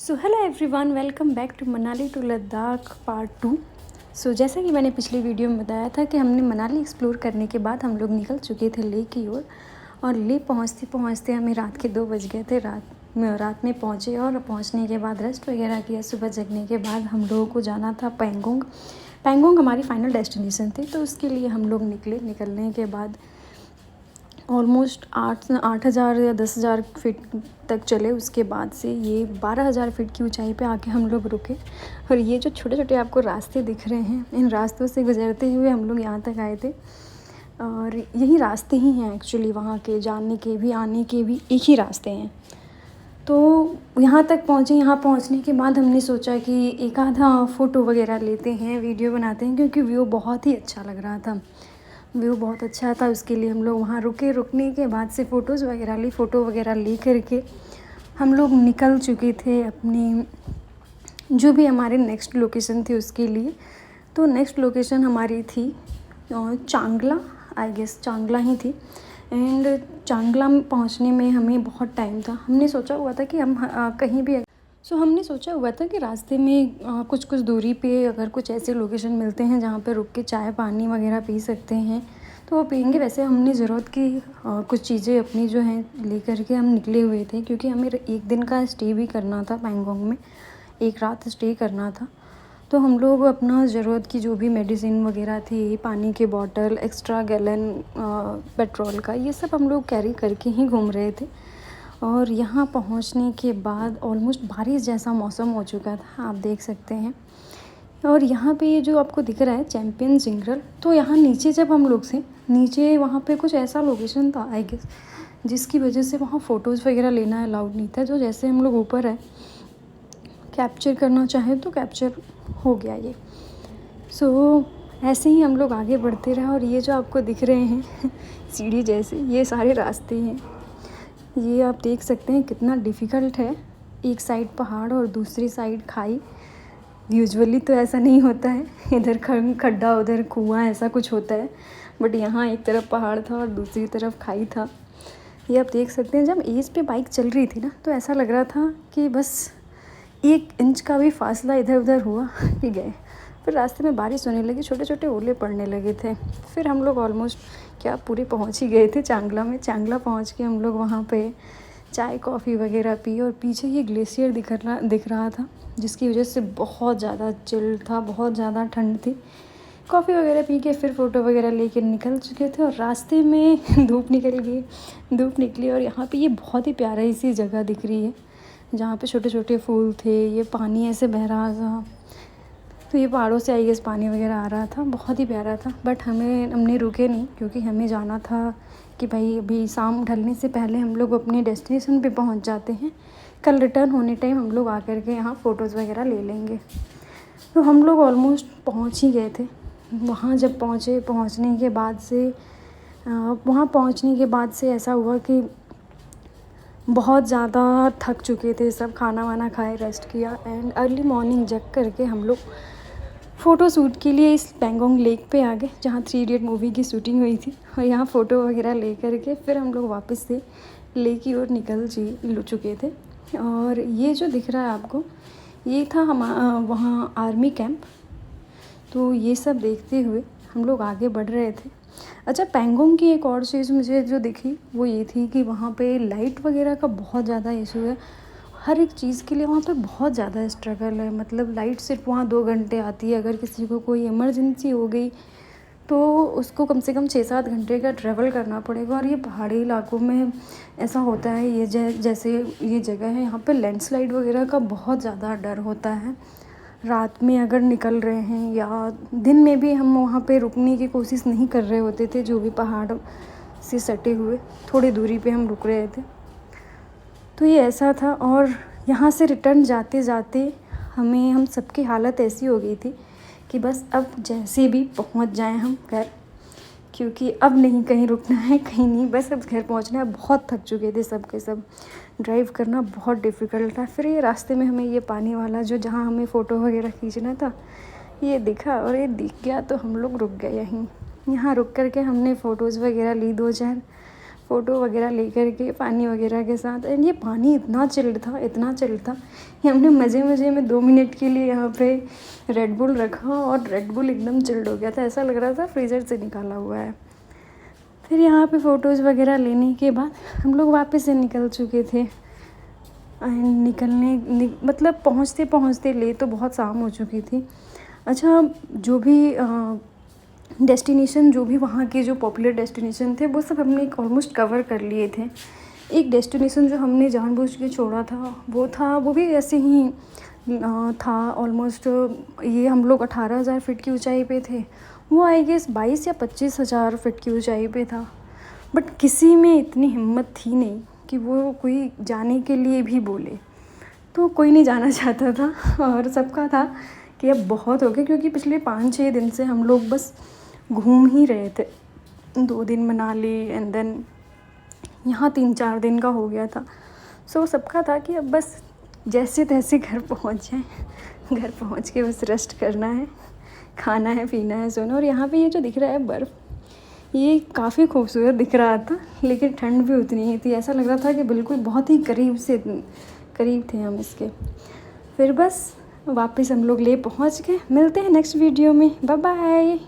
So hello everyone, welcome back to Manali to Ladakh part 2। जैसा कि मैंने पिछली वीडियो में बताया था कि हमने मनाली एक्सप्लोर करने के बाद हम लोग निकल चुके थे लेह की ओर। और लेह पहुंचते पहुंचते हमें रात के 2 बज गए थे। रात में पहुंचे और पहुंचने के बाद रेस्ट वगैरह किया। सुबह जगने के बाद हम लोगों को जाना था पेंगोंग। पेंगोंग हमारी फ़ाइनल डेस्टिनेशन थी, तो उसके लिए हम लोग निकलने के बाद ऑलमोस्ट 8,000 या 10,000 फीट तक चले। उसके बाद से ये 12,000 फीट की ऊंचाई पे आके हम लोग रुके। और ये जो छोटे छोटे आपको रास्ते दिख रहे हैं, इन रास्तों से गुजरते हुए हम लोग यहाँ तक आए थे। और यही रास्ते ही हैं एक्चुअली, वहाँ के जाने के भी आने के भी एक ही रास्ते हैं। तो यहाँ तक पहुँचे। यहाँ पहुँचने के बाद हमने सोचा कि एक आधा फ़ोटो वगैरह लेते हैं, वीडियो बनाते हैं, क्योंकि व्यू बहुत ही अच्छा लग रहा था। व्यू बहुत अच्छा था, उसके लिए हम लोग वहाँ रुके। रुकने के बाद से फ़ोटोज़ वगैरह ली। फ़ोटो वगैरह ले करके हम लोग निकल चुके थे अपनी जो भी हमारे नेक्स्ट लोकेशन थी उसके लिए। तो नेक्स्ट लोकेशन हमारी थी चांगला, आई गेस चांगला ही थी। एंड चांगला में पहुँचने में हमें बहुत टाइम था। हमने सोचा हुआ था कि हम कहीं भी हमने सोचा हुआ था कि रास्ते में कुछ कुछ दूरी पे अगर कुछ ऐसे लोकेशन मिलते हैं जहाँ पे रुक के चाय पानी वगैरह पी सकते हैं तो वो पियेंगे। वैसे हमने ज़रूरत की कुछ चीज़ें अपनी जो हैं ले करके हम निकले हुए थे, क्योंकि हमें एक दिन का स्टे भी करना था पेंगोंग में, एक रात स्टे करना था। तो हम लोग अपना ज़रूरत की जो भी मेडिसिन वगैरह थी, पानी के बॉटल, एक्स्ट्रा गैलन पेट्रोल का, ये सब हम लोग कैरी करके ही घूम रहे थे। और यहाँ पहुँचने के बाद ऑलमोस्ट बारिश जैसा मौसम हो चुका था, आप देख सकते हैं। और यहाँ पे ये जो आपको दिख रहा है चैम्पियन जिंगरल, तो यहाँ नीचे जब हम लोग से नीचे वहाँ पे कुछ ऐसा लोकेशन था आई गेस, जिसकी वजह से वहाँ फ़ोटोज़ वगैरह लेना अलाउड नहीं था। जो जैसे हम लोग ऊपर है कैप्चर करना चाहे तो कैप्चर हो गया ये। ऐसे ही हम लोग आगे बढ़ते रहे। और ये जो आपको दिख रहे हैं सीढ़ी जैसे, ये सारे रास्ते हैं। ये आप देख सकते हैं कितना डिफ़िकल्ट है। एक साइड पहाड़ और दूसरी साइड खाई। यूजुअली तो ऐसा नहीं होता है, इधर खड्डा उधर कुआं ऐसा कुछ होता है, बट यहाँ एक तरफ पहाड़ था और दूसरी तरफ खाई था। ये आप देख सकते हैं। जब एज पे बाइक चल रही थी ना, तो ऐसा लग रहा था कि बस 1 इंच का भी फासला इधर उधर हुआ कि गए। फिर रास्ते में बारिश होने लगी, छोटे छोटे ओले पड़ने लगे थे। फिर हम लोग ऑलमोस्ट पूरे पहुंच ही गए थे चांगला में। चांगला पहुंच के हम लोग वहाँ पे चाय कॉफ़ी वगैरह पी। और पीछे ये ग्लेशियर दिख रहा था, जिसकी वजह से बहुत ज़्यादा चिल था, बहुत ज़्यादा ठंड थी। कॉफ़ी वगैरह पी के फिर फ़ोटो वगैरह लेके निकल चुके थे। और रास्ते में धूप निकली। और यहाँ पे ये बहुत ही प्यारा सी जगह दिख रही है, जहाँ पे छोटे छोटे फूल थे, ये पानी ऐसे बह रहा था। तो ये पहाड़ों से आई गेस पानी वगैरह आ रहा था, बहुत ही प्यारा था। बट हमने रुके नहीं, क्योंकि हमें जाना था कि भाई अभी शाम ढलने से पहले हम लोग अपने डेस्टिनेशन पे पहुंच जाते हैं। कल रिटर्न होने टाइम हम लोग आकर के यहाँ फ़ोटोज़ वगैरह ले लेंगे। तो हम लोग ऑलमोस्ट पहुंच ही गए थे वहाँ। जब पहुंचने के बाद से ऐसा हुआ कि बहुत ज़्यादा थक चुके थे सब। खाना वाना खाए, रेस्ट किया। एंड अर्ली मॉर्निंग जग करके हम लोग फ़ोटो शूट के लिए इस पेंगोंग लेक पे आ गए, जहाँ 3 इडियट मूवी की शूटिंग हुई थी। और यहाँ फ़ोटो वगैरह ले करके फिर हम लोग वापस से लेक की ओर निकल चुके थे। और ये जो दिख रहा है आपको, ये था वहाँ आर्मी कैंप। तो ये सब देखते हुए हम लोग आगे बढ़ रहे थे। अच्छा, पेंगोंग की एक और चीज़ मुझे जो दिखी वो ये थी कि वहाँ पे लाइट वगैरह का बहुत ज़्यादा इशू है। हर एक चीज़ के लिए वहाँ पे बहुत ज़्यादा स्ट्रगल है। मतलब लाइट सिर्फ वहाँ 2 घंटे आती है। अगर किसी को कोई इमरजेंसी हो गई तो उसको कम से कम 6-7 घंटे का ट्रैवल करना पड़ेगा। और ये पहाड़ी इलाकों में ऐसा होता है। ये जैसे ये जगह है, यहाँ पे लैंडस्लाइड वगैरह का बहुत ज़्यादा डर होता है। रात में अगर निकल रहे हैं या दिन में भी हम वहाँ पे रुकने की कोशिश नहीं कर रहे होते थे। जो भी पहाड़ से सटे हुए थोड़ी दूरी पे हम रुक रहे थे। तो ये ऐसा था। और यहाँ से रिटर्न जाते जाते हम सबकी हालत ऐसी हो गई थी कि बस अब जैसे भी पहुँच जाएं हम घर, क्योंकि अब नहीं कहीं रुकना है, कहीं नहीं, बस अब घर पहुँचना है। बहुत थक चुके थे सब के सब। ड्राइव करना बहुत डिफ़िकल्ट था। फिर ये रास्ते में हमें ये पानी वाला जो जहाँ हमें फ़ोटो वगैरह खींचना था ये दिखा। और ये दिख गया तो हम लोग रुक गए यहाँ रुक करके हमने फ़ोटोज़ वगैरह ली, 2-4 फ़ोटो वगैरह लेकर के पानी वगैरह के साथ। एंड ये पानी इतना चिल्ड था, इतना चिल्ड था कि हमने मज़े में 2 मिनट के लिए यहाँ पे रेड बुल रखा और रेड बुल एकदम चिल्ड हो गया था, ऐसा लग रहा था फ्रीज़र से निकाला हुआ है। फिर यहाँ पे फ़ोटोज़ वगैरह लेने के बाद हम लोग वापस से निकल चुके थे। एंड मतलब पहुँचते ले तो बहुत शाम हो चुकी थी। अच्छा, जो भी डेस्टिनेशन, जो भी वहाँ के जो पॉपुलर डेस्टिनेशन थे वो सब हमने ऑलमोस्ट कवर कर लिए थे। एक डेस्टिनेशन जो हमने जानबूझ के छोड़ा था वो भी ऐसे ही था ऑलमोस्ट। ये हम लोग 18,000 फीट की ऊंचाई पे थे, वो आई गेस 22 या 25,000 फीट की ऊंचाई पे था। बट किसी में इतनी हिम्मत थी नहीं कि वो कोई जाने के लिए भी बोले, तो कोई नहीं जाना चाहता था और सबका था कि अब बहुत हो गया, क्योंकि पिछले 5-6 दिन से हम लोग बस घूम ही रहे थे। 2 दिन मनाली एंड देन यहाँ 3-4 दिन का हो गया था। सो सबका था कि अब बस जैसे तैसे घर पहुँच जाएं, घर पहुँच के बस रेस्ट करना है, खाना है, पीना है, सोना। और यहाँ पे ये जो दिख रहा है बर्फ़, ये काफ़ी खूबसूरत दिख रहा था, लेकिन ठंड भी उतनी ही थी। ऐसा लग रहा था कि बिल्कुल बहुत ही करीब थे हम इसके। फिर बस वापस हम लोग ले पहुँच गए। मिलते हैं नेक्स्ट वीडियो में, बाय बाय।